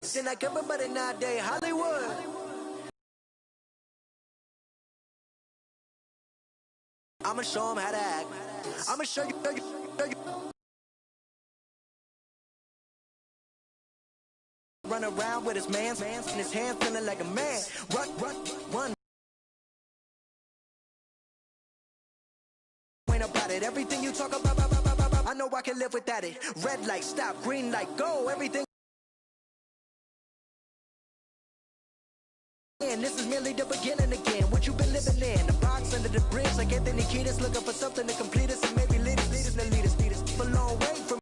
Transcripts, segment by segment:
Seem like everybody nowadays, Hollywood. I'ma show 'em how to act. I'ma show you. Run around with his man's in his hand, feeling like a man. Run. Ain't about it. Everything you talk about, I know I can live without it. Red light, stop. Green light, go. Everything. And this is merely the beginning again. What you been living in? The box under the bridge, like Anthony Kiedis, looking for something to complete us and maybe lead us. A long way from.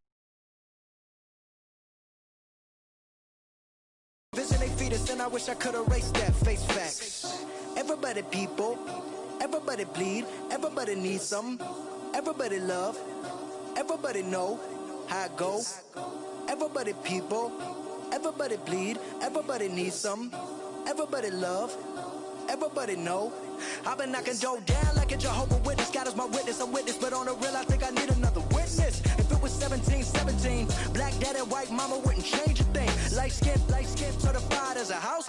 Vision they feed us, and I wish I could erase that face facts. Everybody people, everybody bleed, everybody needs some, everybody love, everybody know how it go. Everybody people, everybody bleed, everybody needs some, everybody love, everybody know. I've been knocking Joe down like a Jehovah's Witness. God is my witness, I'm witness, but on the real I think I need another witness. If it was 17, black dad and white mama wouldn't change a thing. Light skin, certified as a house.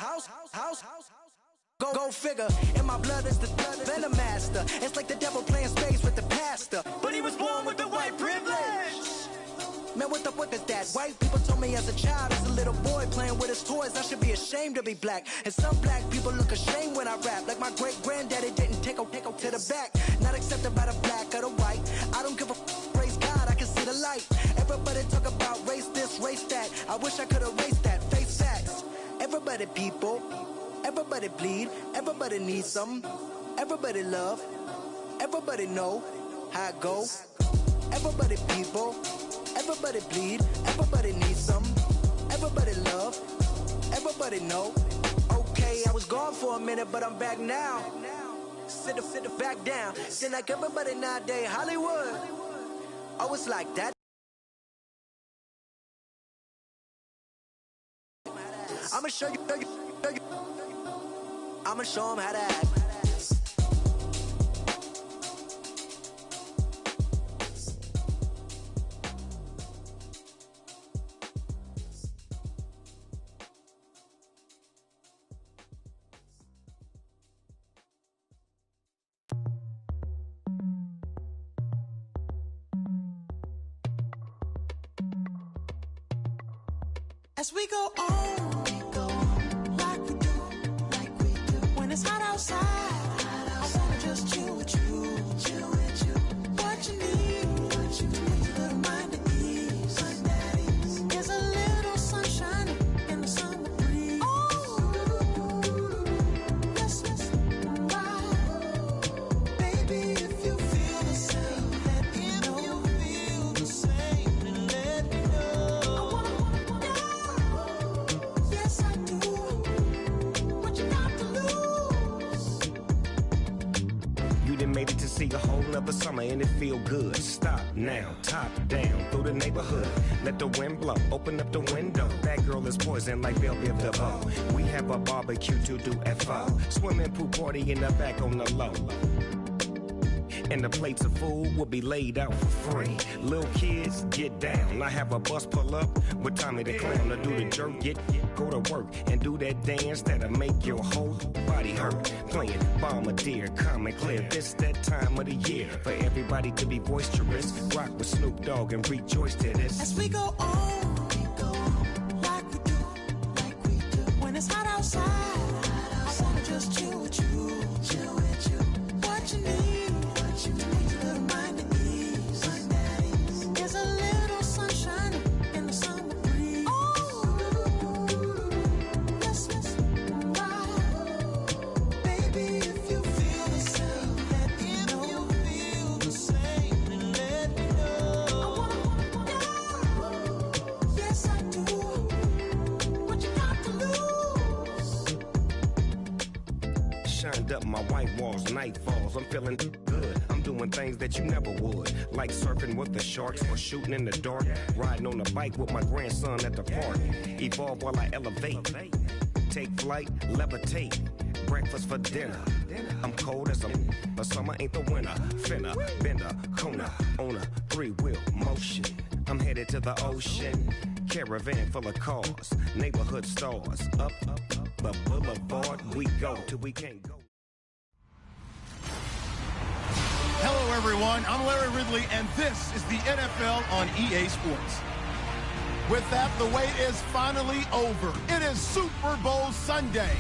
Go figure, in my blood is the venom master. It's like the devil playing space with the pastor, but he was born with the white privilege. Man, what the fuck is that? White people told me as a child, as a little boy playing with his toys, I should be ashamed to be black. And some black people look ashamed when I rap, like my great granddaddy didn't take a to the back. Not accepted by the black or the white. I don't give a praise God, I can see the light. Everybody talk about race this, race that. I wish I could erase that. Face facts. Everybody people, everybody bleed, everybody needs some, everybody love, everybody know how it go. Everybody people, everybody bleed, everybody needs some, everybody love, everybody know. Okay, I was gone for a minute, but I'm back now. Sit the back down. Seem like everybody nowadays, Hollywood. Oh, it's like that. I'ma show you. I'ma show 'em how to act. As we go on, like we do. When it's hot outside, I wanna just chill with you. What you need, a little mind at ease. There's a little sunshine in the summer breeze. Yes, right. Baby, if you feel the same, let me know. Feel the same, and let me know. Yes, I do. What you got to lose? You done made it to see a whole nother summer and it feel good. Stop now, top down through the neighborhood. Let the wind blow, open up the window. That girl is poison like Bellevue the Bow. We have a barbecue to do at 4. Swimming pool party in the back on the low. And the plates of food will be laid out for free. Little kids, get down. I have a bus pull up with Tommy the Clown to do the jerk, go to work and do that dance that'll make your whole body hurt. Playing Bombardier, calm and clear. This that time of the year for everybody to be boisterous. Rock with Snoop Dogg and rejoice to this. As we go on, like we do. When it's hot outside, I wanna just chill with you. What you need, a little mind at ease. There's a little sunshine in the summer breeze. Yes, right. Baby, if you feel the same, let me know. Feel the same, and let me know. Yes, I do. What you got to lose? Shined up my white walls, night falls. I'm feeling good. I'm doing things that you never would, like surfing with the sharks or shooting in the dark. Riding on a bike with my grandson at the park. Evolve while I elevate. Take flight, levitate. Breakfast for dinner. I'm cold as but summer ain't the winter. Finna, bender, Kona, on a 3-wheel motion. I'm headed to the ocean. Caravan full of cars, neighborhood stars. Up the boulevard we go till we can't go. Hello, everyone. I'm Larry Ridley, and this is the NFL on EA Sports. With that, the wait is finally over. It is Super Bowl Sunday.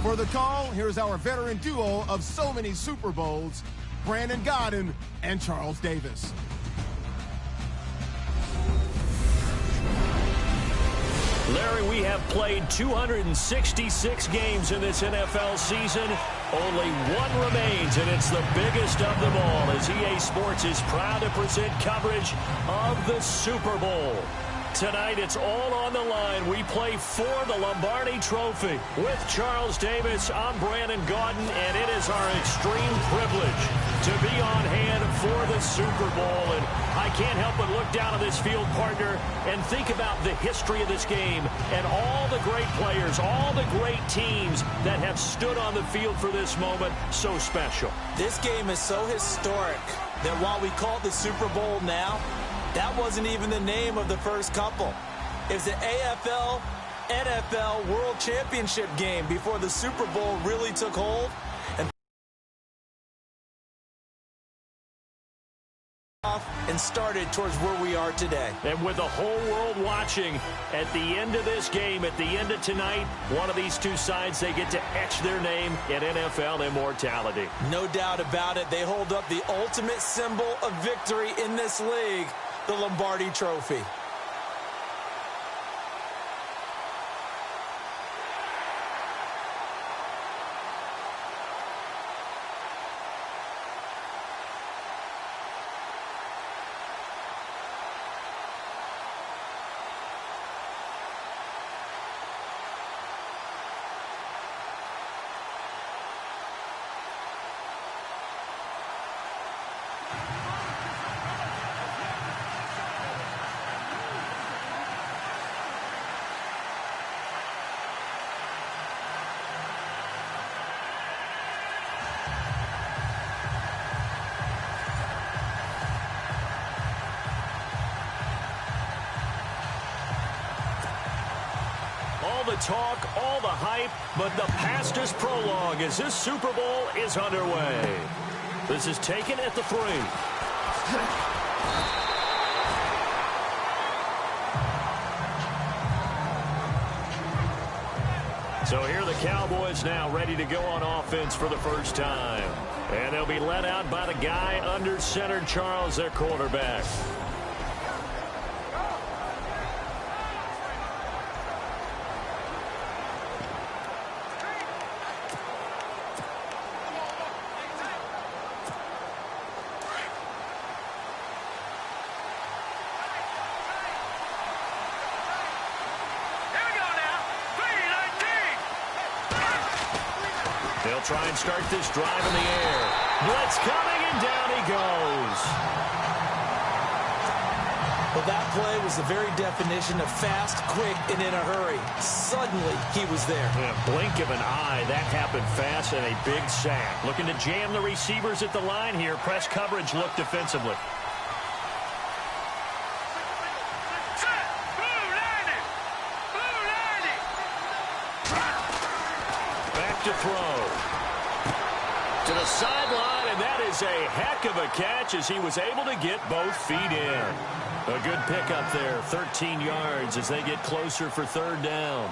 For the call, here's our veteran duo of so many Super Bowls, Brandon Godden and Charles Davis. Larry, we have played 266 games in this NFL season. Only one remains, and it's the biggest of them all, as EA Sports is proud to present coverage of the Super Bowl. Tonight, it's all on the line. We play for the Lombardi Trophy. With Charles Davis, I'm Brandon Gaudin, and it is our extreme privilege to be on hand for the Super Bowl. And I can't help but look down at this field, partner, and think about the history of this game and all the great players, all the great teams that have stood on the field for this moment. So special. This game is so historic that while we call it the Super Bowl now, that wasn't even the name of the first couple. It was the AFL, NFL World Championship game before the Super Bowl really took hold. And started towards where we are today. And with the whole world watching, at the end of this game, at the end of tonight, one of these two sides, they get to etch their name in NFL immortality. No doubt about it. They hold up the ultimate symbol of victory in this league, the Lombardi Trophy. All the talk, all the hype, but the past is prologue as this Super Bowl is underway. This is taken at the 3. So here are the Cowboys now ready to go on offense for the first time. And they'll be led out by the guy under center, Charles, their quarterback. They'll try and start this drive in the air. Blitz coming, and down he goes. Well, that play was the very definition of fast, quick, and in a hurry. Suddenly, he was there. In a blink of an eye, that happened fast, and a big sack. Looking to jam the receivers at the line here. Press coverage look defensively. Back to throw. To the sideline, and that is a heck of a catch as he was able to get both feet in. A good pickup there, 13 yards as they get closer for third down.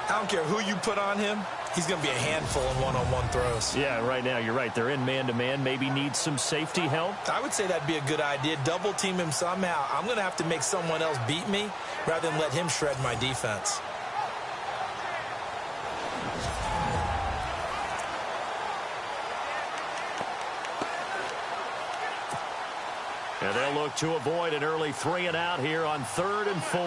I don't care who you put on him, he's going to be a handful in one-on-one throws. Yeah, right now, you're right. They're in man-to-man. Maybe need some safety help. I would say that'd be a good idea. Double team him somehow. I'm going to have to make someone else beat me rather than let him shred my defense. And they'll look to avoid an early 3-and-out here on 3rd and 4.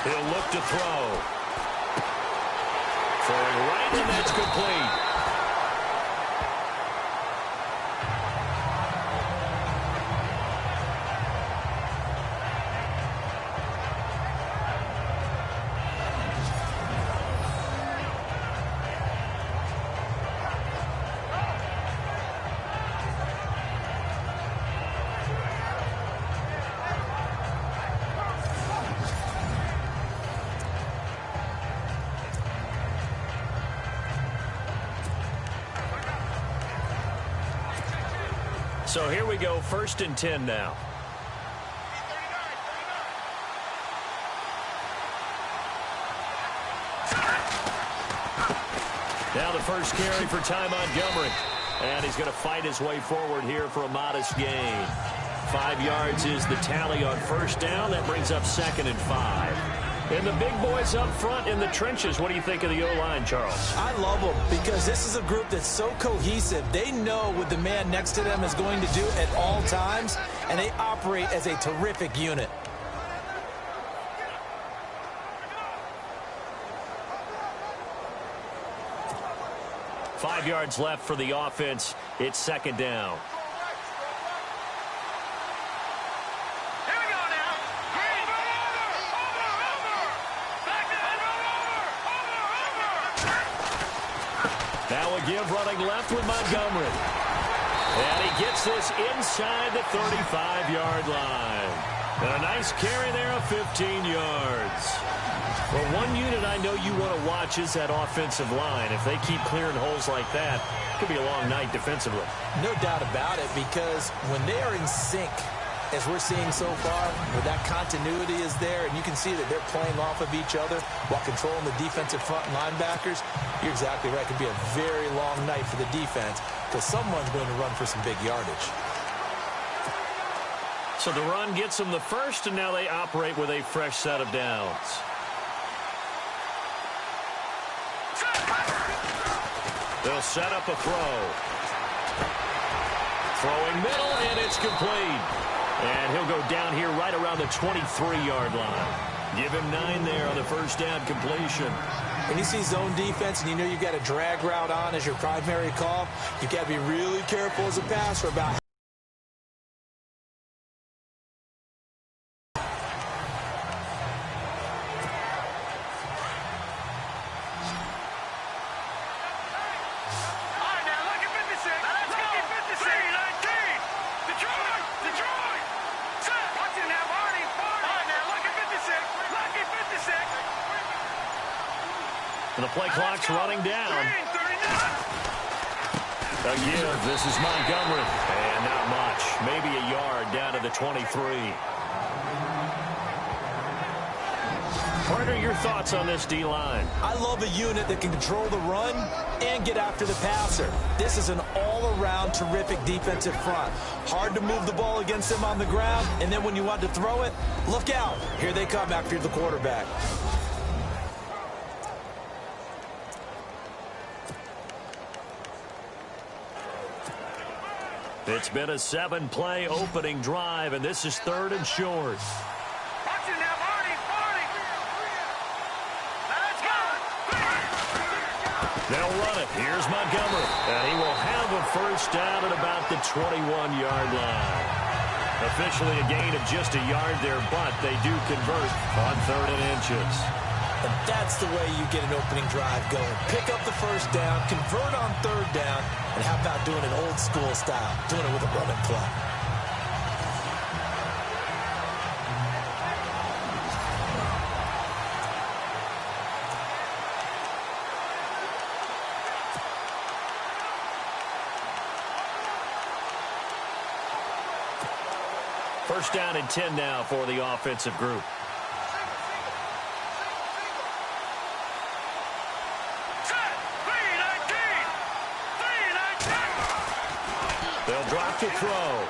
He'll look to throw. Throwing right, and that's complete. So here we go, 1st and 10 now. Now the first carry for Ty Montgomery. And he's going to fight his way forward here for a modest gain. 5 yards is the tally on 1st down. That brings up 2nd and 5. And the big boys up front in the trenches. What do you think of the O-line, Charles? I love them because this is a group that's so cohesive. They know what the man next to them is going to do at all times, and they operate as a terrific unit. Five yards left for the offense. It's 2nd down. Now a give running left with Montgomery. And he gets this inside the 35-yard line. And a nice carry there of 15 yards. Well, one unit I know you want to watch is that offensive line. If they keep clearing holes like that, it could be a long night defensively. No doubt about it, because when they are in sync, as we're seeing so far, where that continuity is there, and you can see that they're playing off of each other while controlling the defensive front linebackers, you're exactly right. It could be a very long night for the defense because someone's going to run for some big yardage. So the run gets them the first, and now they operate with a fresh set of downs. They'll set up a throw. Throwing middle, and it's complete. And he'll go down here right around the 23-yard line. Give him 9 there on the first down completion. When you see zone defense and you know you've got a drag route on as your primary call, you've got to be really careful as a passer about the play clock's running down. A give. This is Montgomery. And not much. Maybe a yard down to the 23. Partner, your thoughts on this D-line? I love a unit that can control the run and get after the passer. This is an all-around terrific defensive front. Hard to move the ball against them on the ground, and then when you want to throw it, look out. Here they come after the quarterback. It's been a 7-play opening drive, and this is 3rd and short. They'll run it. Here's Montgomery. And he will have a first down at about the 21-yard line. Officially a gain of just a yard there, but they do convert on 3rd and inches. And that's the way you get an opening drive going. Pick up the first down, convert on 3rd down, and how about doing it old school style, doing it with a running play. First down and 10 now for the offensive group. They'll drop to throw.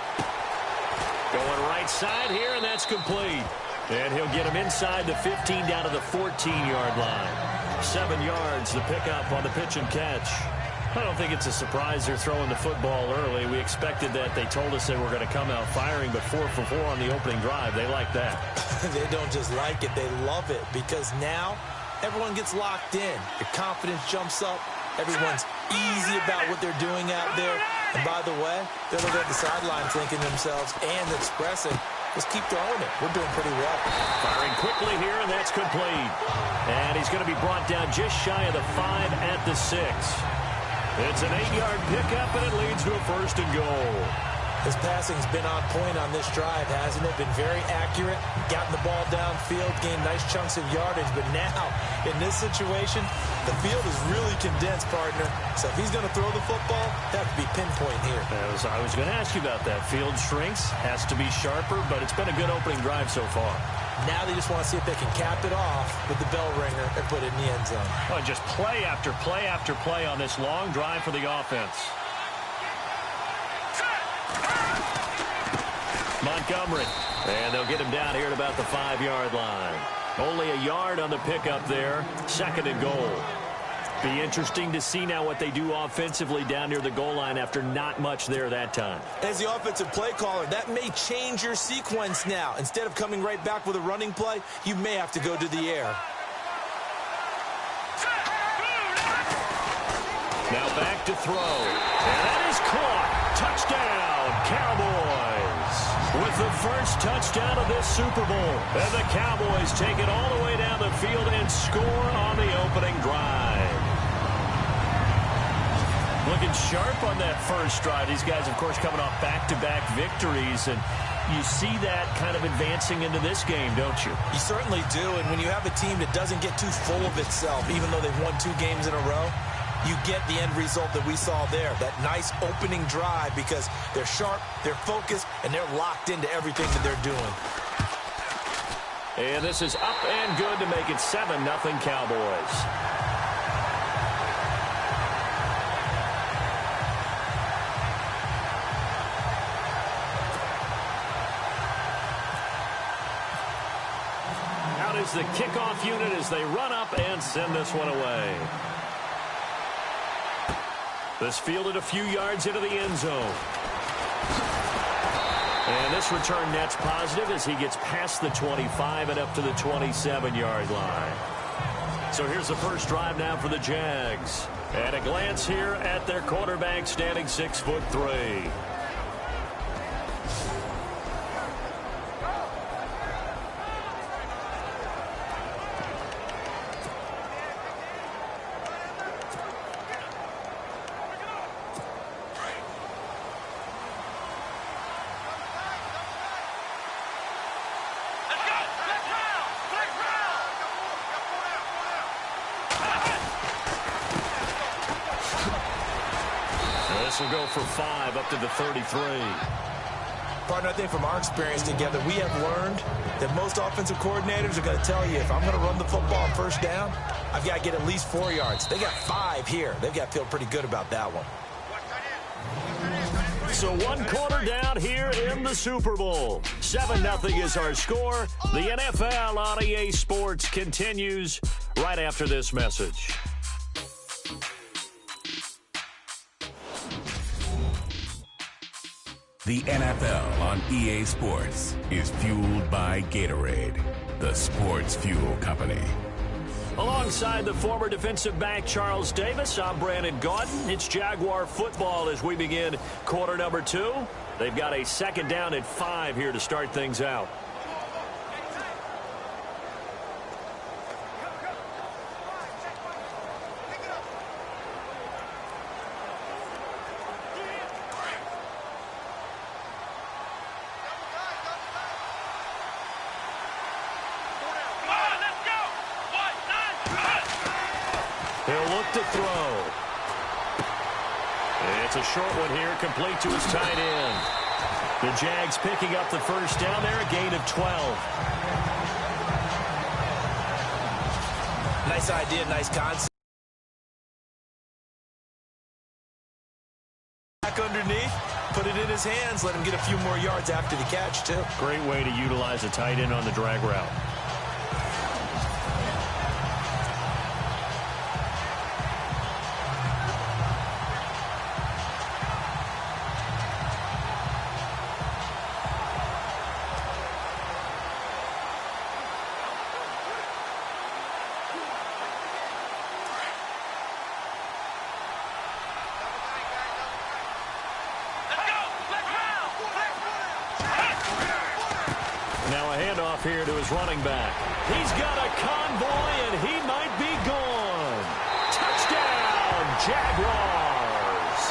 Going right side here, and that's complete. And he'll get him inside the 15 down to the 14-yard line. 7 yards, the pickup on the pitch and catch. I don't think it's a surprise they're throwing the football early. We expected that. They told us they were going to come out firing, but 4 for 4 on the opening drive. They like that. They don't just like it, they love it, because now everyone gets locked in. Your confidence jumps up. Everyone's easy about what they're doing out there. And by the way, they're looking at the sideline thinking to themselves and expressing, just keep throwing it. We're doing pretty well. Firing quickly here, and that's complete. And he's going to be brought down just shy of the 5 at the 6. It's an 8-yard pickup, and it leads to a 1st and goal. His passing's been on point on this drive, hasn't it? Been very accurate, gotten the ball downfield, gained nice chunks of yardage. But now, in this situation, the field is really condensed, partner. So if he's going to throw the football, that could be pinpoint here. I was going to ask you about that. Field shrinks, has to be sharper, but it's been a good opening drive so far. Now they just want to see if they can cap it off with the bell ringer and put it in the end zone. Well, just play after play after play on this long drive for the offense. Montgomery. And they'll get him down here at about the 5-yard line. Only a yard on the pickup there. 2nd and goal. Be interesting to see now what they do offensively down near the goal line after not much there that time. As the offensive play caller, that may change your sequence now. Instead of coming right back with a running play, you may have to go to the air. Now back to throw. And that is caught. Touchdown, Cowboys. With the first touchdown of this Super Bowl. And the Cowboys take it all the way down the field and score on the opening drive. Looking sharp on that first drive. These guys, of course, coming off back-to-back victories. And you see that kind of advancing into this game, don't you? You certainly do. And when you have a team that doesn't get too full of itself, even though they've won 2 games in a row, you get the end result that we saw there, that nice opening drive, because they're sharp, they're focused, and they're locked into everything that they're doing. And this is up and good to make it 7-0 Cowboys. Out is the kickoff unit as they run up and send this one away. This fielded a few yards into the end zone. And this return net's positive as he gets past the 25 and up to the 27-yard line. So here's the first drive now for the Jags. And a glance here at their quarterback, standing 6'3". This will go for 5 up to the 33. Partner, I think from our experience together, we have learned that most offensive coordinators are going to tell you, if I'm going to run the football on first down, I've got to get at least 4 yards. They got 5 here. They've got to feel pretty good about that one. So 1 quarter down here in the Super Bowl. 7-0 is our score. The NFL on EA Sports continues right after this message. The NFL on EA Sports is fueled by Gatorade, the sports fuel company. Alongside the former defensive back Charles Davis, I'm Brandon Gaudin. It's Jaguar football as we begin quarter number 2. They've got a 2nd down at 5 here to start things out. He'll look to throw. It's a short one here, complete to his tight end. The Jags picking up the first down there, a gain of 12. Nice idea, nice concept. Back underneath, put it in his hands, let him get a few more yards after the catch, too. Great way to utilize a tight end on the drag route. Here to his running back. He's got a convoy, and he might be gone. Touchdown, Jaguars.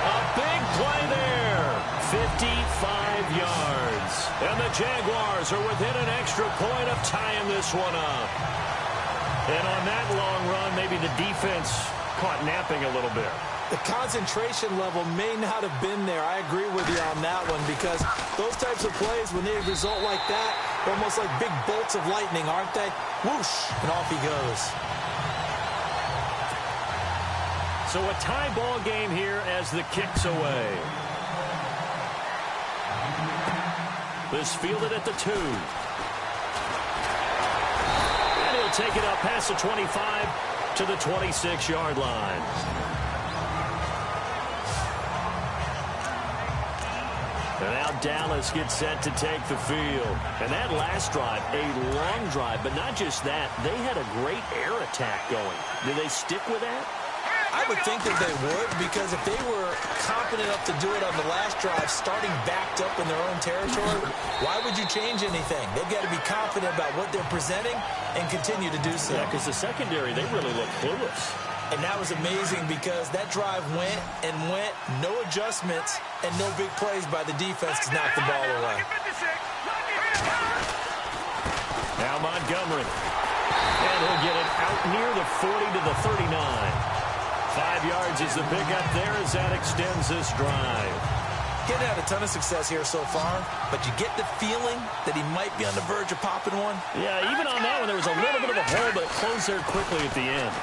A big play there. 55 yards. And the Jaguars are within an extra point of tying this one up. And on that long run, maybe the defense caught napping a little bit. The concentration level may not have been there. I agree with you on that one, because those types of plays, when they result like that, they're almost like big bolts of lightning, aren't they? Whoosh, and off he goes. So a tie ball game here as the kick's away. This fielded at the 2. And he'll take it up past the 25 to the 26-yard line. And now Dallas gets set to take the field. And that last drive, a long drive, but not just that. They had a great air attack going. Do they stick with that? I would think that they would, because if they were confident enough to do it on the last drive, starting backed up in their own territory, why would you change anything? They've got to be confident about what they're presenting and continue to do so. Yeah, because the secondary, they really look clueless. And that was amazing, because that drive went and went, no adjustments, and no big plays by the defense to knock the ball away. Now Montgomery. And he'll get it out near the 40 to the 39. 5 yards is the pickup there as that extends this drive. Getting had a ton of success here so far, but you get the feeling that he might be on the verge of popping one. Yeah, even on that one, there was a little bit of a hole, but it closed there quickly at the end.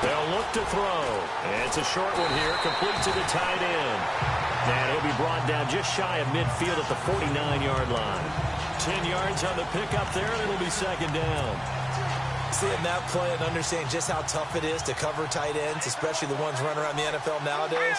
They'll look to throw. And it's a short one here, complete to the tight end. And he'll be brought down just shy of midfield at the 49-yard line. 10 yards on the pickup there, and it'll be second down. Seeing that play and understanding just how tough it is to cover tight ends, especially the ones running around the NFL nowadays,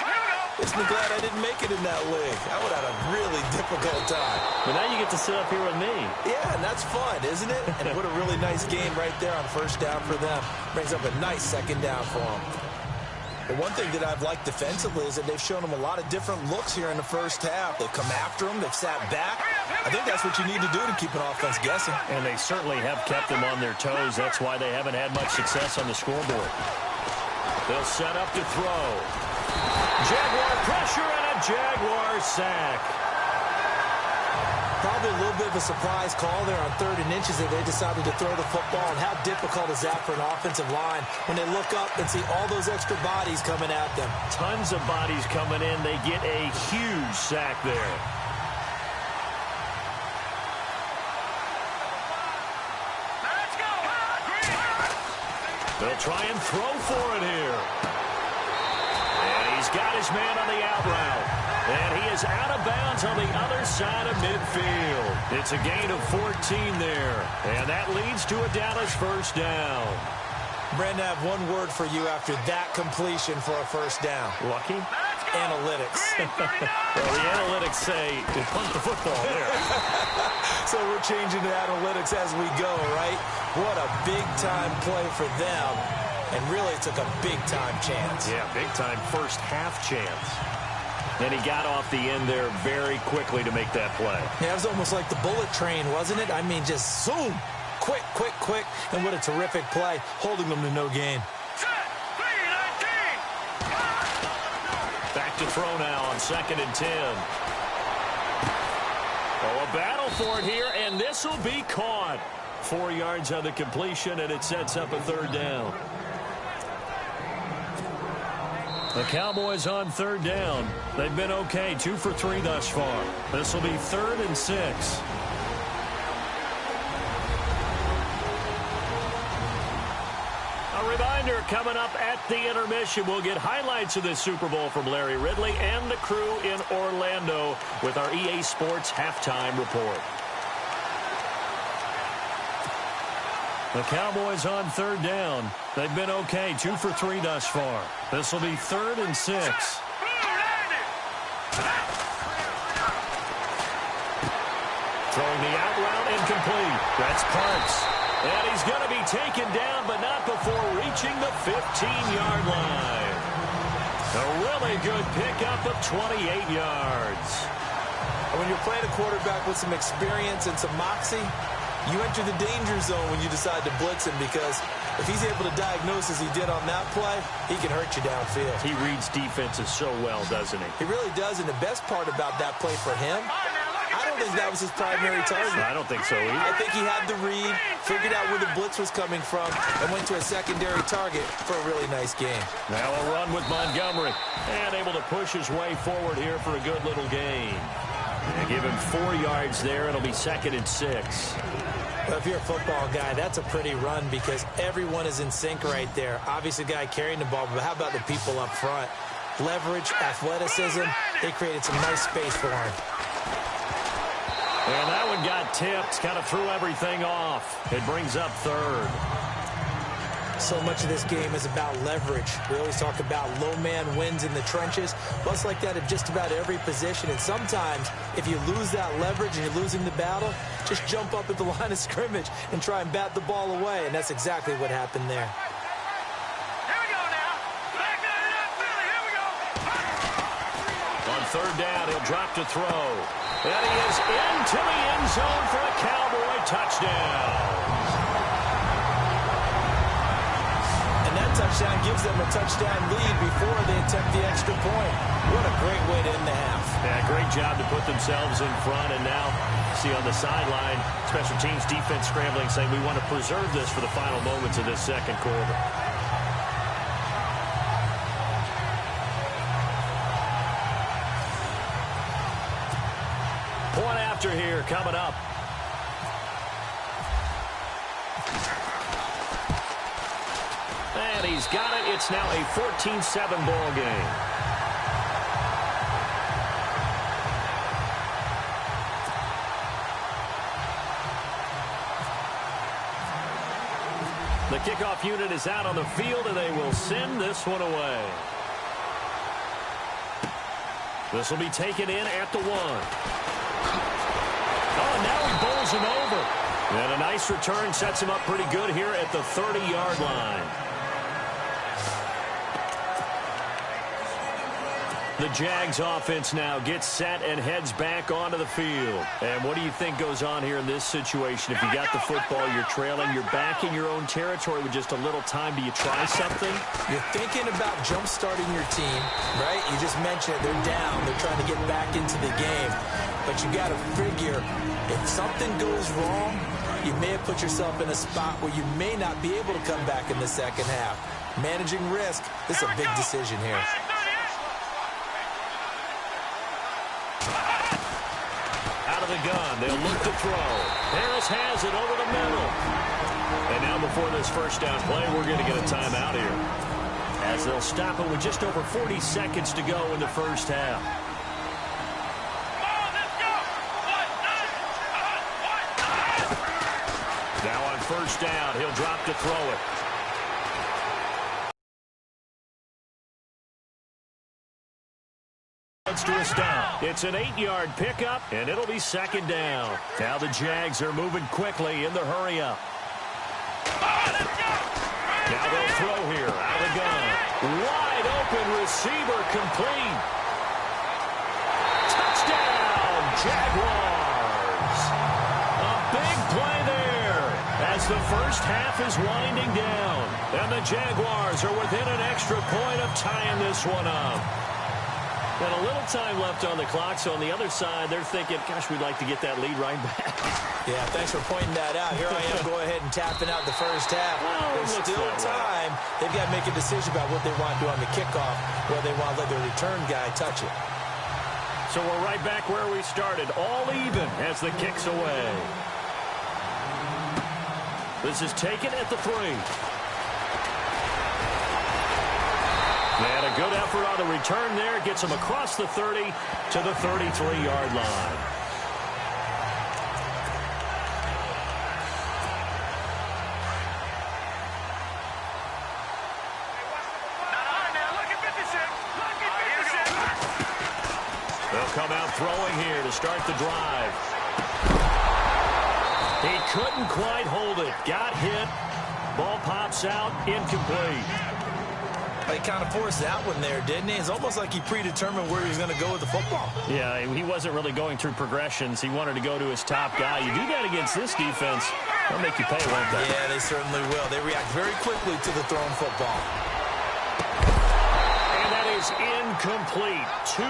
makes me glad I didn't make it in that league. I would have had a really difficult time. But now you get to sit up here with me. Yeah, and that's fun, isn't it? And what a really nice game right there on first down for them. Brings up a nice second down for them. But one thing that I've liked defensively is that they've shown them a lot of different looks here in the first half. They've come after them. They've sat back. I think that's what you need to do to keep an offense guessing. And they certainly have kept them on their toes. That's why they haven't had much success on the scoreboard. They'll set up to throw. Jaguar pressure and a Jaguar sack. Probably a little bit of a surprise call there on 3rd and inches that they decided to throw the football. And how difficult is that for an offensive line when they look up and see all those extra bodies coming at them? Tons of bodies coming in. They get a huge sack there. They'll try and throw for it here. And he's got his man on the out route. And he is out of bounds on the other side of midfield. It's a gain of 14 there. And that leads to a Dallas first down. Brandon, I have one word for you after that completion for a first down. Lucky? Analytics. Well, the analytics say to punt the football there. So we're changing to analytics as we go, right? What a big-time play for them. And really took a big-time chance. Yeah, big-time first half chance. And he got off the end there very quickly to make that play. Yeah, it was almost like the bullet train, wasn't it? I mean, just zoom. Quick, quick, quick. And what a terrific play, holding them to no gain. Back to throw now on 2nd and 10. Oh, a battle for it here, and this will be caught. 4 yards on the completion, and it sets up a 3rd down. The Cowboys on 3rd down. They've been okay, 2 for 3 thus far. This will be 3rd and 6. A reminder, coming up at the intermission, we'll get highlights of this Super Bowl from Larry Ridley and the crew in Orlando with our EA Sports halftime report. The Cowboys on 3rd down. They've been okay, 2 for 3 thus far. This will be 3rd and 6. Throwing the out route incomplete. That's Parks. And he's going to be taken down, but not before reaching the 15-yard line. A really good pickup of 28 yards. When you're playing a quarterback with some experience and some moxie, You enter the danger zone when you decide to blitz him, because if he's able to diagnose as he did on that play, he can hurt you downfield. He reads defenses so well, doesn't he? He really does, and the best part about that play for him, I don't think that was his primary target. I don't think so either. I think he had the read, figured out where the blitz was coming from, and went to a secondary target for a really nice game. Now a run with Montgomery, and able to push his way forward here for a good little gain. And give him 4 yards there. It'll be 2nd and 6. Well, if you're a football guy, that's a pretty run because everyone is in sync right there. Obviously, the guy carrying the ball, but how about the people up front? Leverage, athleticism, they created some nice space for him. And that one got tipped, kind of threw everything off. It brings up 3rd. So much of this game is about leverage. We always talk about low man wins in the trenches. Well, it's like that at just about every position. And sometimes, if you lose that leverage and you're losing the battle, just jump up at the line of scrimmage and try and bat the ball away. And that's exactly what happened there. Here we go now. Back up, Philly. Here we go. On 3rd down, he'll drop to throw. And he is into the end zone for a Cowboy touchdown. Touchdown gives them a touchdown lead before they attempt the extra point. What a great way to end the half. Yeah, great job to put themselves in front. And now, see on the sideline, special teams defense scrambling, saying we want to preserve this for the final moments of this 2nd quarter. Point after here coming up. And he's got it. It's now a 14-7 ball game. The kickoff unit is out on the field, and they will send this one away. This will be taken in at the 1. Oh, now he bowls him over. And a nice return sets him up pretty good here at the 30-yard line. The Jags offense now gets set and heads back onto the field. And what do you think goes on here in this situation? If you got the football, you're trailing, you're back in your own territory with just a little time. Do you try something? You're thinking about jump-starting your team, right? You just mentioned it. They're down. They're trying to get back into the game. But you got to figure, if something goes wrong, you may have put yourself in a spot where you may not be able to come back in the 2nd half. Managing risk, this is a big decision here. Out of the gun, they'll look to throw. Harris has it over the middle. And now before this 1st down play, we're going to get a timeout here, as they'll stop it with just over 40 seconds to go in the 1st half. Now on 1st down, he'll drop to throw it. To a stop. It's an 8-yard pickup, and it'll be 2nd down. Now the Jags are moving quickly in the hurry-up. Now they'll throw here out of the gun. Wide open receiver complete. Touchdown, Jaguars. A big play there as the 1st half is winding down. And the Jaguars are within an extra point of tying this one up. And a little time left on the clock, so on the other side, they're thinking, gosh, we'd like to get that lead right back. Yeah, thanks for pointing that out. Here I am go ahead and tapping out the 1st half. There's still time. They've got to make a decision about what they want to do on the kickoff, whether they want to let their return guy touch it. So we're right back where we started, all even as the kick's away. This is taken at the 3. And a good effort on the return there. Gets him across the 30 to the 33-yard line. They'll come out throwing here to start the drive. He couldn't quite hold it. Got hit. Ball pops out. Incomplete. he kind of forced that one there, didn't he? It's almost like he predetermined where he was going to go with the football. Yeah, he wasn't really going through progressions. He wanted to go to his top guy. You do that against this defense, they'll make you pay, won't they? Yeah, they certainly will. They react very quickly to the thrown football. And that is incomplete. 2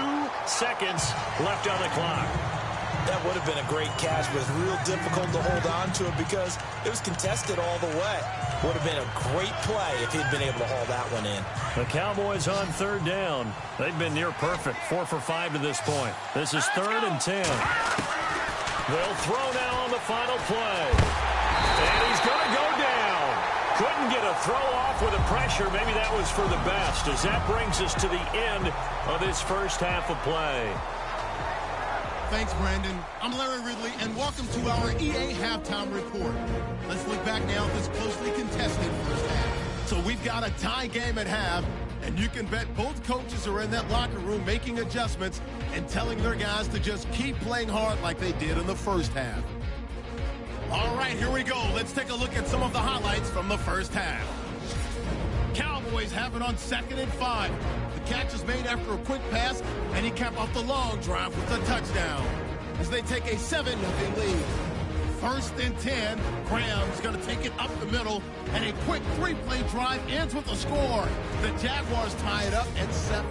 seconds left on the clock. That would have been a great catch, but it's real difficult to hold on to it because it was contested all the way. Would have been a great play if he'd been able to haul that one in. The Cowboys on 3rd down. They've been near perfect. 4 for 5 to this point. This is 3rd and 10. They'll throw now on the final play. And he's going to go down. Couldn't get a throw off with the pressure. Maybe that was for the best, as that brings us to the end of this first half of play. Thanks, Brandon. I'm Larry Ridley, and welcome to our EA Halftime Report. Let's look back now at this closely contested first half. So we've got a tie game at half, and you can bet both coaches are in that locker room making adjustments and telling their guys to just keep playing hard like they did in the first half. All right, here we go. Let's take a look at some of the highlights from the first half. Cowboys have it on 2nd and 5. The catch is made after a quick pass, and he capped off the long drive with a touchdown as they take a 7-0 lead. 1st and 10, Graham's going to take it up the middle, and a quick 3-play drive ends with a score. The Jaguars tie it up at 7.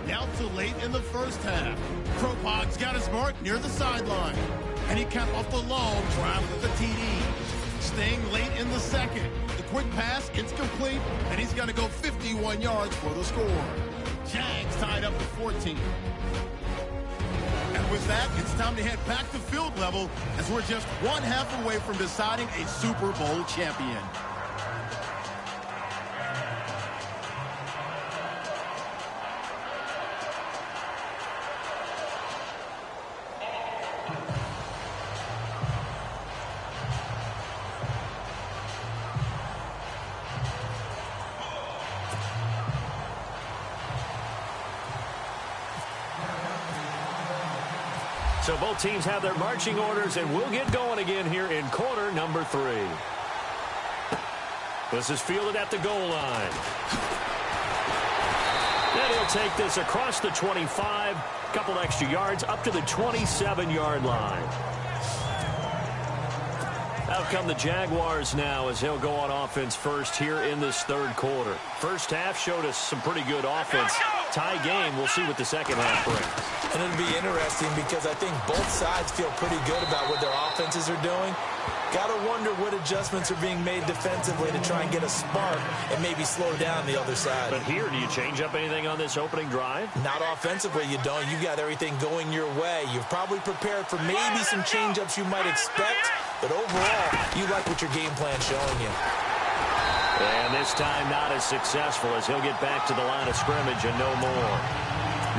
Now to late in the first half. Kropog's got his mark near the sideline, and he capped off the long drive with a TD. Staying late in the second. The quick pass, it's complete, and he's going to go 51 yards for the score. Jags tied up at 14. And with that, it's time to head back to field level as we're just 1 half away from deciding a Super Bowl champion. So both teams have their marching orders, and we'll get going again here in quarter number 3. This is fielded at the goal line. And he'll take this across the 25, couple extra yards, up to the 27-yard line. Out come the Jaguars now as he'll go on offense first here in this 3rd quarter. First half showed us some pretty good offense. Tie game, we'll see what the second half brings. And it'll be interesting because I think both sides feel pretty good about what their offenses are doing. Got to wonder what adjustments are being made defensively to try and get a spark and maybe slow down the other side. But here, do you change up anything on this opening drive? Not offensively, you don't. You've got everything going your way. You've probably prepared for maybe some change-ups you might expect, but overall, you like what your game plan's showing you. And this time not as successful as he'll get back to the line of scrimmage and no more.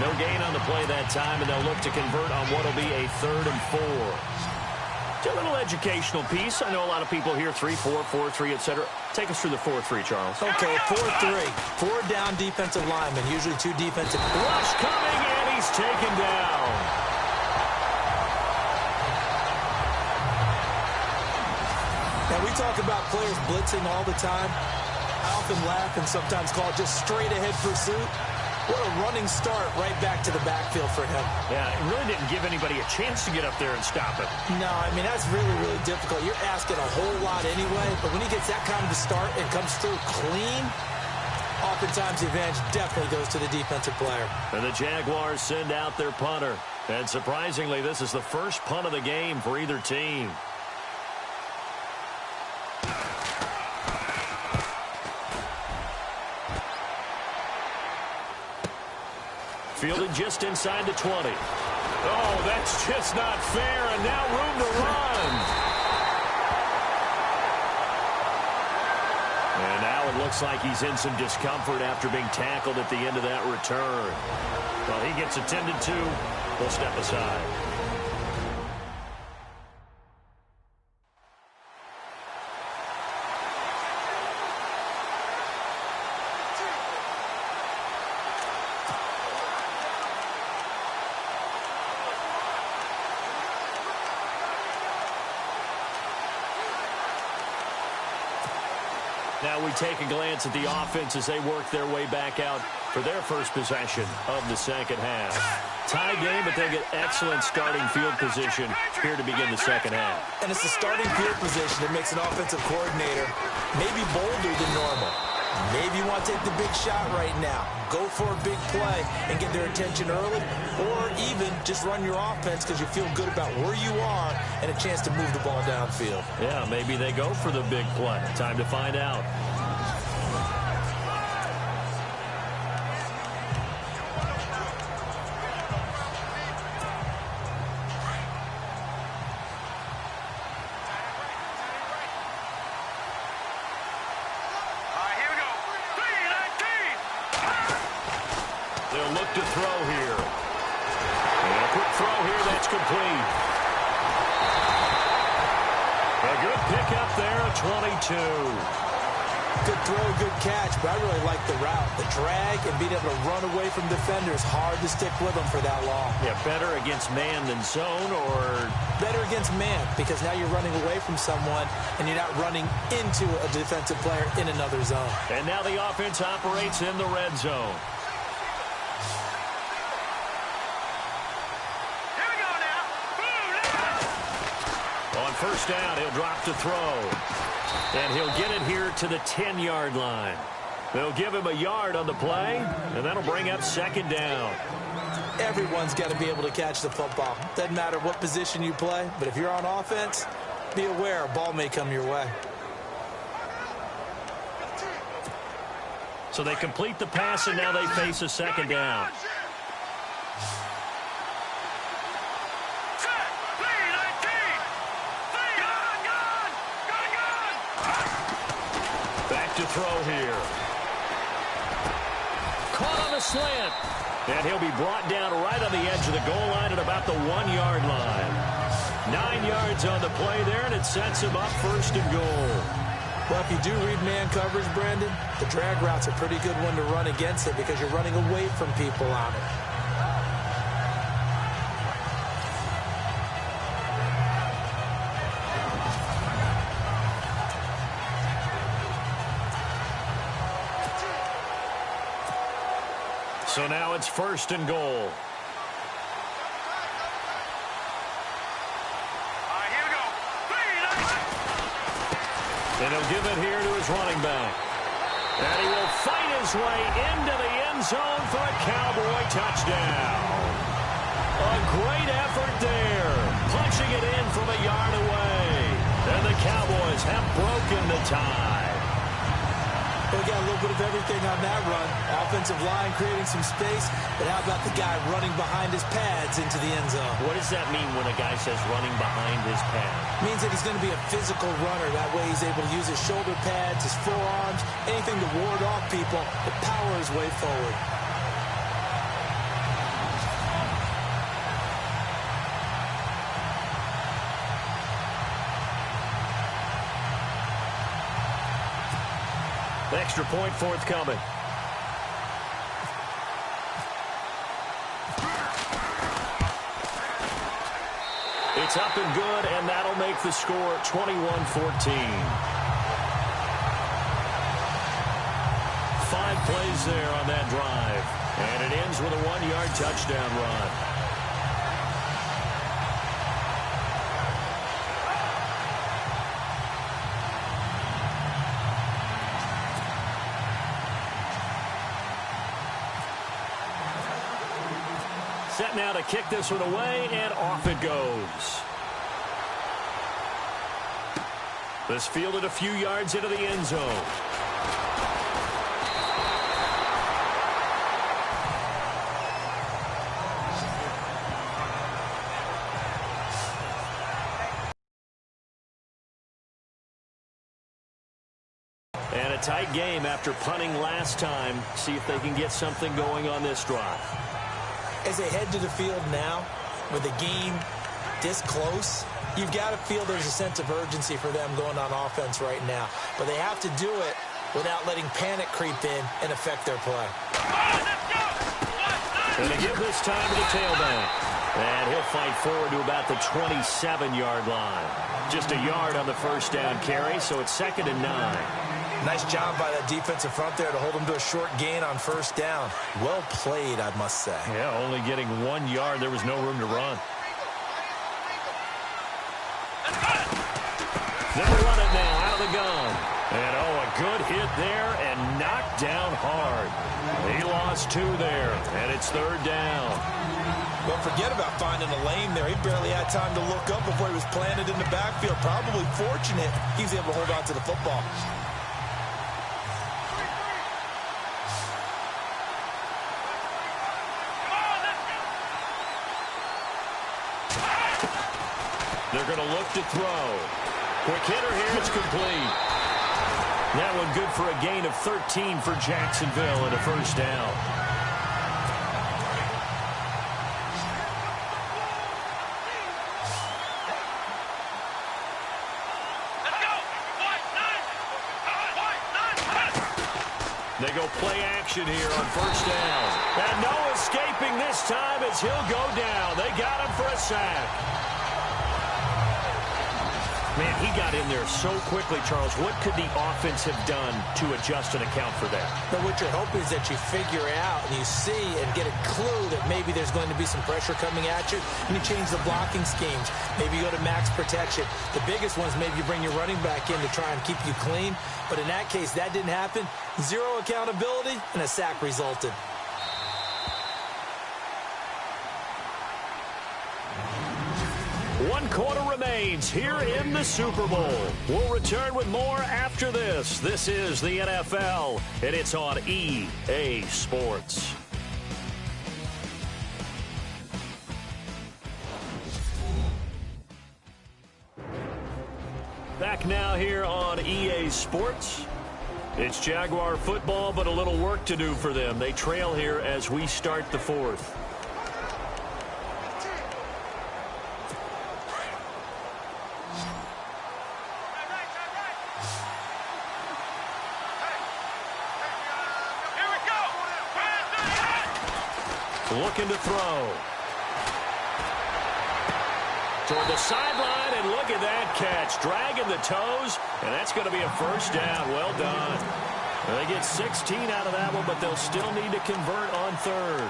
No gain on the play that time, and they'll look to convert on what will be a 3rd and 4. It's a little educational piece. I know a lot of people here, 3-4, 4-3, etc. Take us through the 4-3, Charles. Okay, 4-3. 4 down defensive linemen, usually 2 defensive. Rush coming, and he's taken down. Now, we talk about players blitzing all the time. I often laugh and sometimes call it just straight-ahead pursuit. What a running start right back to the backfield for him. Yeah, it really didn't give anybody a chance to get up there and stop it. No, I mean, that's really, really difficult. You're asking a whole lot anyway, but when he gets that kind of a start and comes through clean, oftentimes the advantage definitely goes to the defensive player. And the Jaguars send out their punter. And surprisingly, this is the first punt of the game for either team. Fielded just inside the 20. Oh, that's just not fair, and now room to run. And now it looks like he's in some discomfort after being tackled at the end of that return. Well, he gets attended to. We'll step aside. Now we take a glance at the offense as they work their way back out for their first possession of the second half. Tie game, but they get excellent starting field position here to begin the second half. And it's the starting field position that makes an offensive coordinator maybe bolder than normal. Maybe you want to take the big shot right now. Go for a big play and get their attention early, or even just run your offense because you feel good about where you are and a chance to move the ball downfield. Yeah, maybe they go for the big play. Time to find out. To throw here. And a quick throw here that's complete. A good pickup there, a 22. Good throw, good catch, but I really like the route. The drag and being able to run away from defenders, hard to stick with them for that long. Yeah, better against man than zone, or? Better against man, because now you're running away from someone and you're not running into a defensive player in another zone. And now the offense operates in the red zone. First down, he'll drop to throw. And he'll get it here to the 10-yard line. They'll give him a yard on the play, and that'll bring up second down. Everyone's got to be able to catch the football. Doesn't matter what position you play, but if you're on offense, be aware a ball may come your way. So they complete the pass, and now they face a second down. To throw here. Caught on the slant. And he'll be brought down right on the edge of the goal line at about the 1-yard line. 9 yards on the play there, and it sets him up first and goal. Well, if you do read man coverage, Brandon, the drag route's a pretty good one to run against it because you're running away from people on it. So now it's first and goal. Here we go. And he'll give it here to his running back. And he will fight his way into the end zone for a Cowboy touchdown. A great effort there. Punching it in from a yard away. And the Cowboys have broken the tie. We got a little bit of everything on that run. Offensive line creating some space, but how about the guy running behind his pads into the end zone? What does that mean when a guy says running behind his pads? Means that he's going to be a physical runner. That way he's able to use his shoulder pads, his forearms, anything to ward off people, to power his way forward. Extra point forthcoming. It's up and good, and that'll make the score 21-14. 5 plays there on that drive. And it ends with a 1-yard touchdown run. Set now to kick this one away, and off it goes. This fielded a few yards into the end zone. And a tight game after punting last time. See if they can get something going on this drive. As they head to the field now, with the game this close, you've got to feel there's a sense of urgency for them going on offense right now. But they have to do it without letting panic creep in and affect their play. And they give this time to the tailback. And he'll fight forward to about the 27-yard line. Just a yard on the first down carry, so it's 2nd and 9. Nice job by that defensive front there to hold him to a short gain on first down. Well played, I must say. Yeah, only getting 1 yard. There was no room to run. They'll run it now out of the gun. And, a good hit there and knocked down hard. He lost 2 there, and it's third down. Well, forget about finding a lane there. He barely had time to look up before he was planted in the backfield. Probably fortunate he was able to hold on to the football. They're going to look to throw. Quick hitter here. It's complete. That one good for a gain of 13 for Jacksonville and a first down. They go play action here on first down. And no escaping this time as he'll go down. They got him for a sack. Man, he got in there so quickly, Charles. What could the offense have done to adjust and account for that? But what you're hoping is that you figure out and you see and get a clue that maybe there's going to be some pressure coming at you, and you change the blocking schemes. Maybe you go to max protection. The biggest one is maybe you bring your running back in to try and keep you clean. But in that case, that didn't happen. 0 accountability, and a sack resulted. One quarter remains here in the Super Bowl. We'll return with more after this. This is the NFL, and it's on EA Sports. Back now here on EA Sports. It's Jaguar football, but a little work to do for them. They trail here as we start the fourth. Looking to throw. Toward the sideline, and look at that catch. Dragging the toes, and that's going to be a first down. Well done. They get 16 out of that one, but they'll still need to convert on third.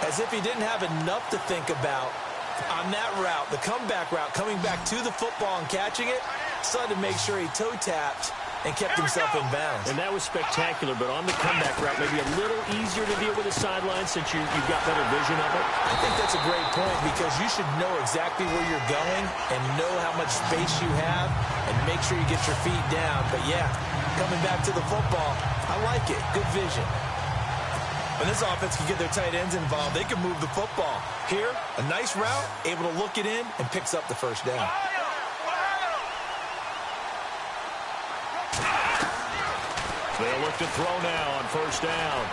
As if he didn't have enough to think about on that route, the comeback route, coming back to the football and catching it, decided to make sure he toe-tapped and kept himself in bounds. And that was spectacular, but on the comeback route, maybe a little easier to deal with the sideline since you've got better vision of it. I think that's a great point because you should know exactly where you're going and know how much space you have and make sure you get your feet down. But, yeah, coming back to the football, I like it. Good vision. When this offense can get their tight ends involved, they can move the football. Here, a nice route, able to look it in, and picks up the first down. They'll look to throw now on first down.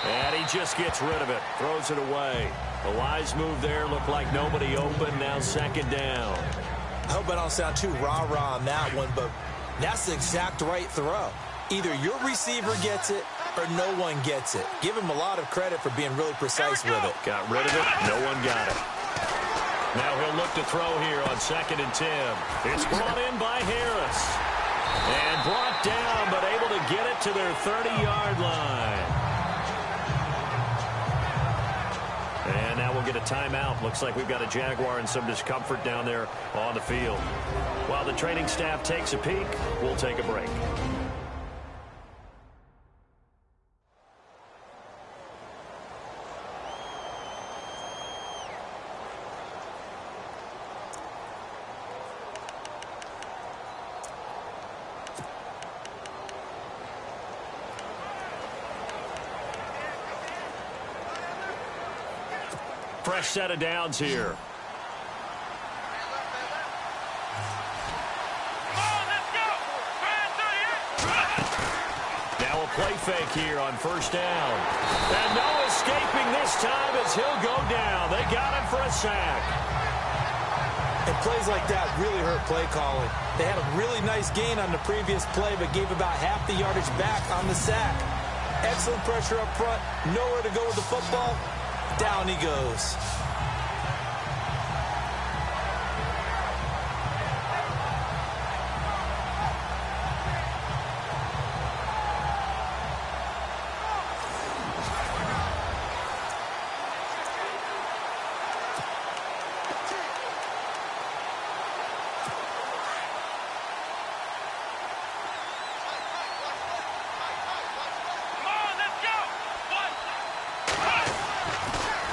And he just gets rid of it. Throws it away. A wise move there. Looked like nobody open. Now second down. I hope I don't sound too rah-rah on that one, but that's the exact right throw. Either your receiver gets it or no one gets it. Give him a lot of credit for being really precise with it. Got rid of it. No one got it. Now he'll look to throw here on 2nd and 10. It's brought in by Harris. And brought down, but able to get it to their 30-yard line. And now we'll get a timeout. Looks like we've got a Jaguar and some discomfort down there on the field. While the training staff takes a peek, we'll take a break. Fresh set of downs here. Now a play fake here on first down. And no escaping this time as he'll go down. They got him for a sack. And plays like that really hurt play calling. They had a really nice gain on the previous play, but gave about half the yardage back on the sack. Excellent pressure up front. Nowhere to go with the football. Down he goes.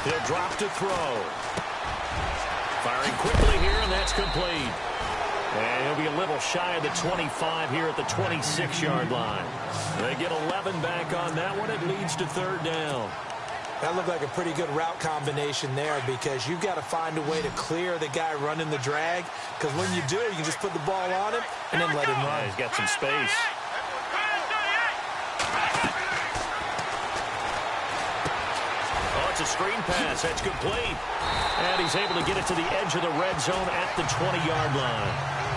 He'll drop to throw. Firing quickly here, and that's complete. And he'll be a little shy of the 25 here at the 26-yard line. They get 11 back on that one. It leads to third down. That looked like a pretty good route combination there because you've got to find a way to clear the guy running the drag, because when you do, you can just put the ball on him and then let him run. Yeah, he's got some space. A screen pass. That's complete. And he's able to get it to the edge of the red zone at the 20-yard line.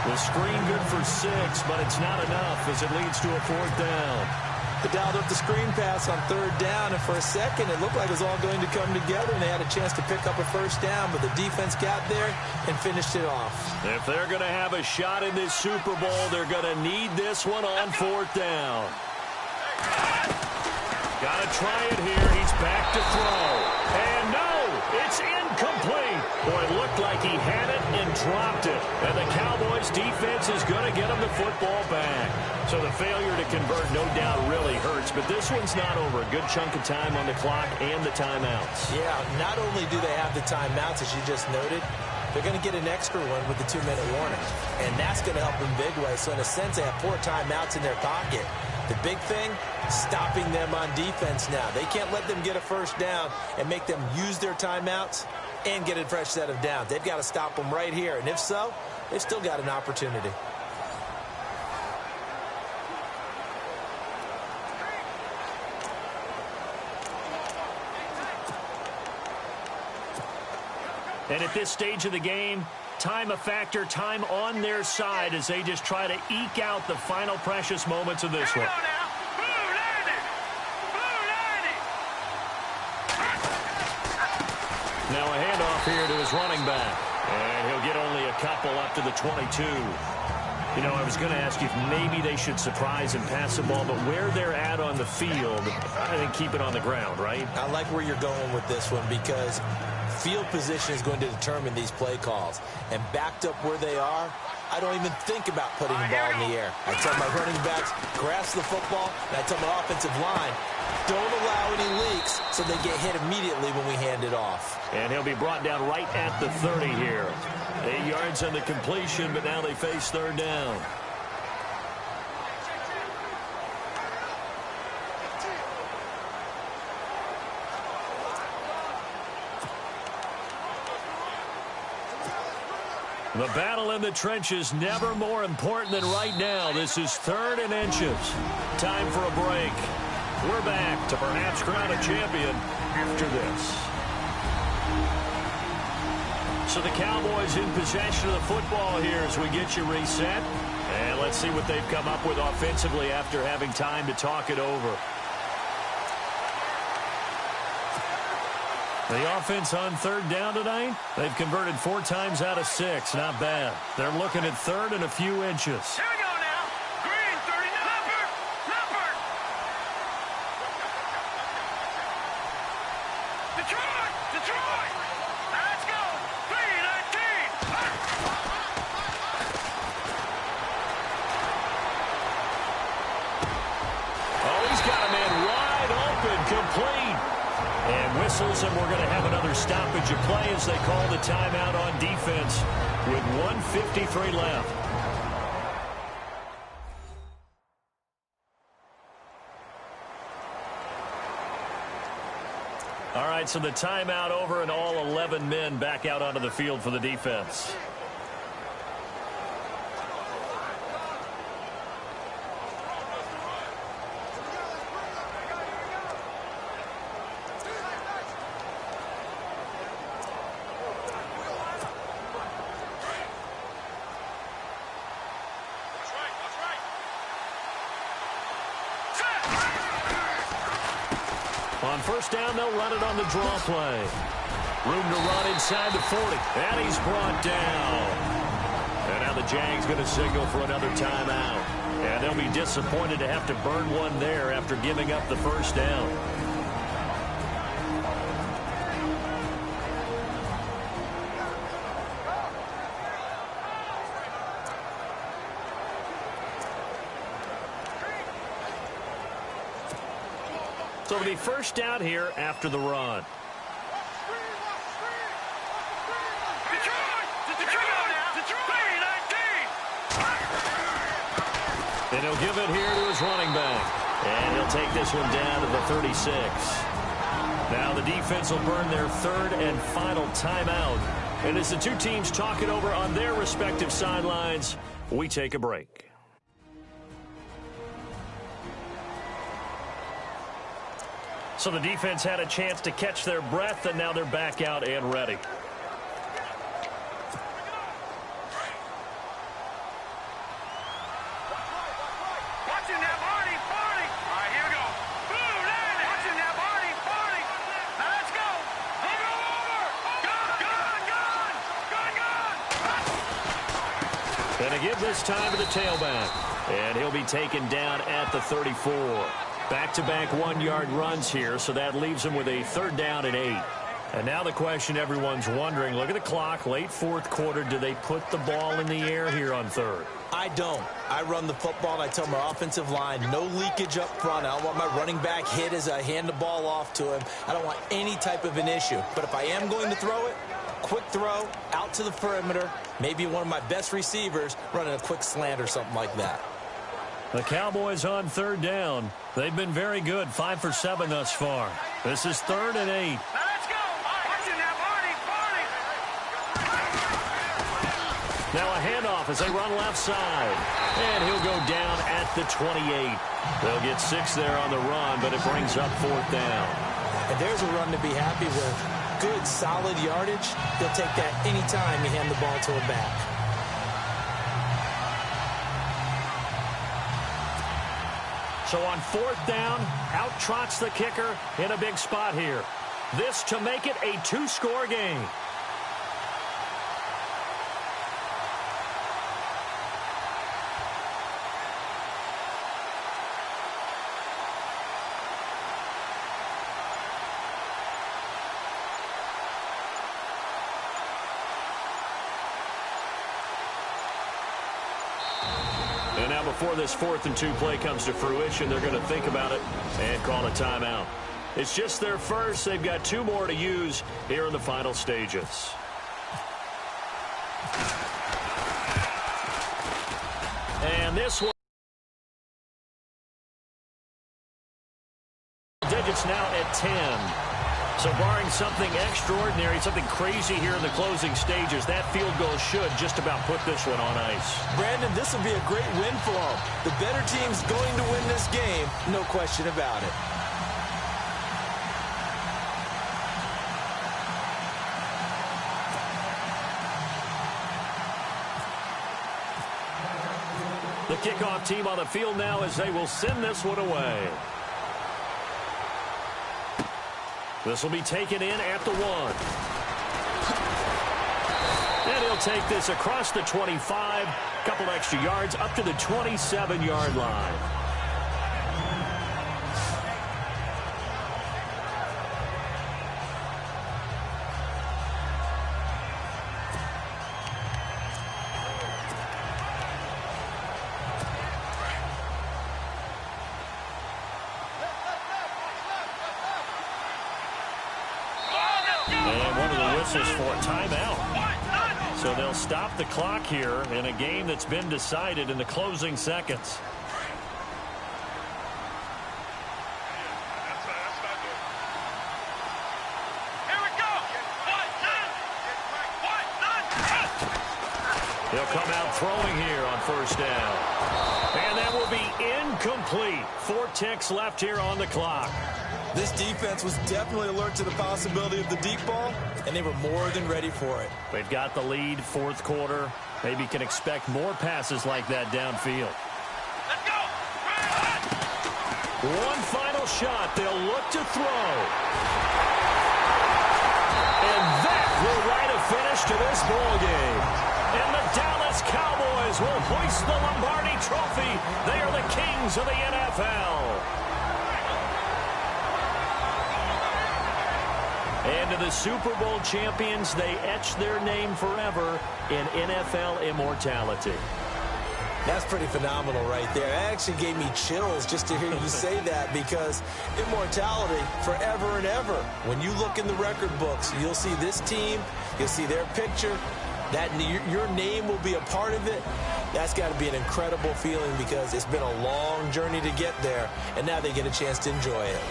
The screen good for 6, but it's not enough as it leads to a fourth down. They dialed up the screen pass on third down, and for a second it looked like it was all going to come together, and they had a chance to pick up a first down, but the defense got there and finished it off. If they're going to have a shot in this Super Bowl, they're going to need this one on fourth down. Got to try it here. He's back to throw. And no, it's incomplete. Boy, it looked like he had it and dropped it. And the Cowboys defense is going to get him the football back. So the failure to convert no doubt really hurts, but this one's not over. A good chunk of time on the clock and the timeouts. Yeah, not only do they have the timeouts, as you just noted, they're going to get an extra one with the 2-minute warning. And that's going to help in big ways. So in a sense, they have 4 timeouts in their pocket. The big thing, stopping them on defense now. They can't let them get a first down and make them use their timeouts and get a fresh set of downs. They've got to stop them right here. And if so, they've still got an opportunity. And at this stage of the game, time a factor, time on their side as they just try to eke out the final precious moments of this one. Now a handoff here to his running back. And he'll get only a couple up to the 22. You know, I was going to ask you if maybe they should surprise and pass the ball, but where they're at on the field, I think keep it on the ground, right? I like where you're going with this one because field position is going to determine these play calls. And backed up where they are, I don't even think about putting the ball in the air. I tell my running backs, grasp the football, and I tell my offensive line, don't allow any leaks so they get hit immediately when we hand it off. And he'll be brought down right at the 30 here. 8 yards on the completion, but now they face third down. The battle in the trenches never more important than right now. This is 3rd and inches. Time for a break. We're back to perhaps crown a champion after this. So the Cowboys in possession of the football here as we get you reset. And let's see what they've come up with offensively after having time to talk it over. The offense on third down tonight, they've converted 4 times out of 6. Not bad. They're looking at 3rd and a few inches. Here we go now. Green, 30, Leopard. Detroit. Let's go. 3-19. Oh, he's got a man wide open, complete. And whistles, and we're going to have another stoppage of play as they call the timeout on defense with 1:53 left. All right, so the timeout over and all 11 men back out onto the field for the defense. On first down, they'll run it on the draw play. Room to run inside the 40. And he's brought down. And now the Jags going to signal for another timeout. And they'll be disappointed to have to burn one there after giving up the first down. So it'll be first down here after the run. And he'll give it here to his running back. And he'll take this one down to the 36. Now the defense will burn their third and final timeout. And as the two teams talk it over on their respective sidelines, we take a break. So the defense had a chance to catch their breath, and now they're back out and ready. Watching that Barney, Barney. All right, here we go. Boom, watching that Barney, Barney. Now let's go. Let's go over. Gun. And to give this time to the tailback. And he'll be taken down at the 34. Back-to-back one-yard runs here, so that leaves him with a 3rd down and 8. And now the question everyone's wondering, look at the clock, late 4th quarter, do they put the ball in the air here on 3rd? I don't. I run the football, and I tell my offensive line, no leakage up front. I don't want my running back hit as I hand the ball off to him. I don't want any type of an issue. But if I am going to throw it, quick throw, out to the perimeter, maybe one of my best receivers running a quick slant or something like that. The Cowboys on 3rd down. They've been very good, 5 for 7 thus far. This is 3rd and 8. Now let's go. Watching that Barney, Barney. Now a handoff as they run left side. And he'll go down at the 28. They'll get 6 there on the run, but it brings up 4th down. And there's a run to be happy with. Good, solid yardage. They'll take that anytime you hand the ball to a back. So on 4th down, out trots the kicker in a big spot here. This to make it a 2-score game. And now before this 4th and 2 play comes to fruition, they're going to think about it and call a timeout. It's just their first. They've got 2 more to use here in the final stages. And this one. Digits now at 10. So barring something extraordinary, something crazy here in the closing stages, that field goal should just about put this one on ice. Brandon, this will be a great win for them. The better team's going to win this game, no question about it. The kickoff team on the field now as they will send this one away. This will be taken in at the 1. And he'll take this across the 25. Couple extra yards up to the 27-yard line. And one of the whistles for a timeout. So they'll stop the clock here in a game that's been decided in the closing seconds. Here we go. He'll come out throwing here on 1st down. And that will be incomplete. 4 ticks left here on the clock. This defense was definitely alert to the possibility of the deep ball, and they were more than ready for it. They've got the lead, 4th quarter. Maybe can expect more passes like that downfield. Let's go. One final shot. They'll look to throw. And that will write a finish to this ball game. And the Dallas Cowboys will hoist the Lombardi Trophy. They are the kings of the NFL. And to the Super Bowl champions, they etch their name forever in NFL immortality. That's pretty phenomenal right there. It actually gave me chills just to hear you say that, because immortality forever and ever. When you look in the record books, you'll see this team, you'll see their picture, that your name will be a part of it. That's got to be an incredible feeling because it's been a long journey to get there, and now they get a chance to enjoy it.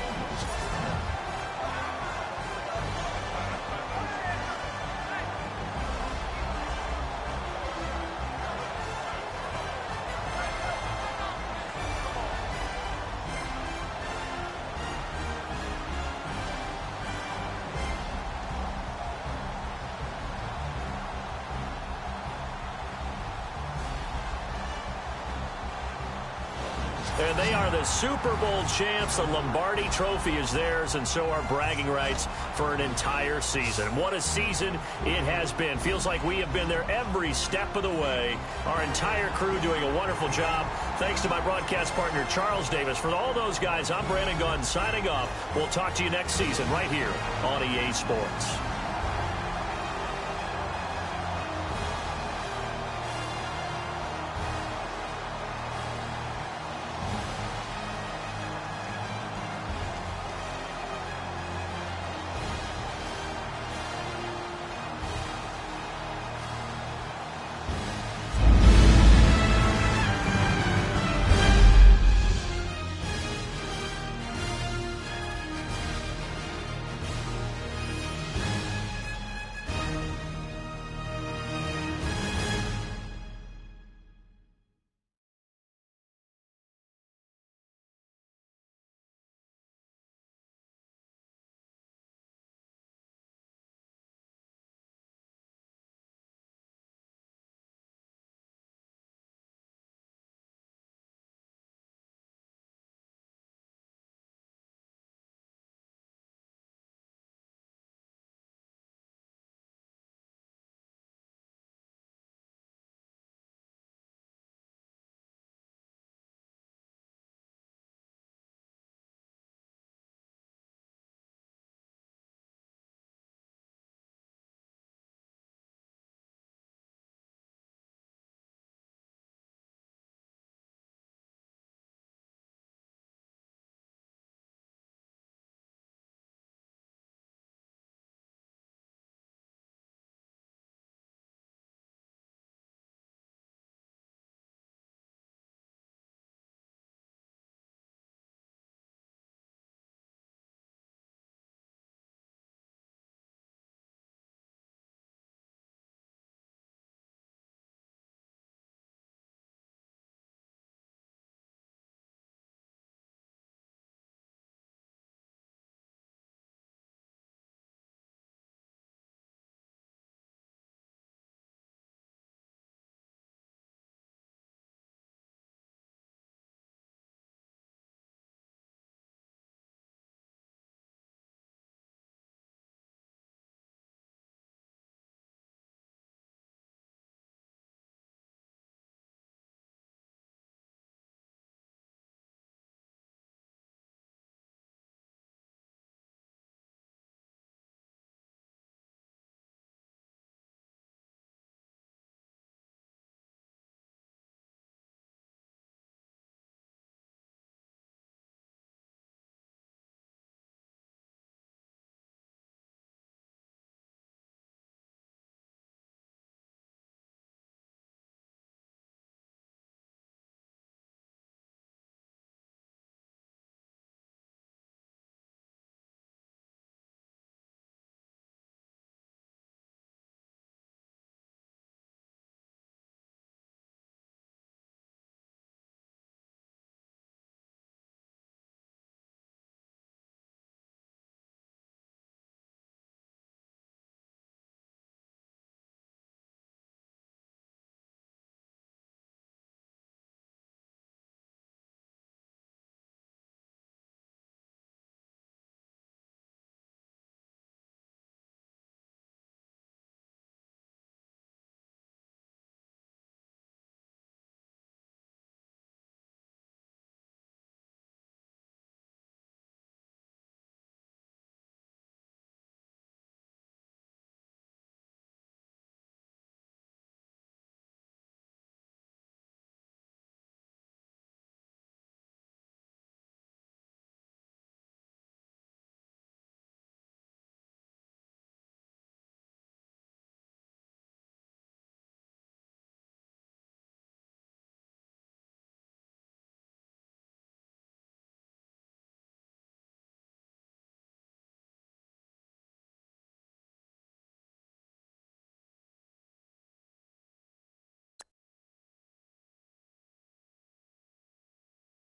And they are the Super Bowl champs. The Lombardi Trophy is theirs, and so are bragging rights for an entire season. What a season it has been. Feels like we have been there every step of the way. Our entire crew doing a wonderful job. Thanks to my broadcast partner, Charles Davis. For all those guys, I'm Brandon Gunn signing off. We'll talk to you next season right here on EA Sports.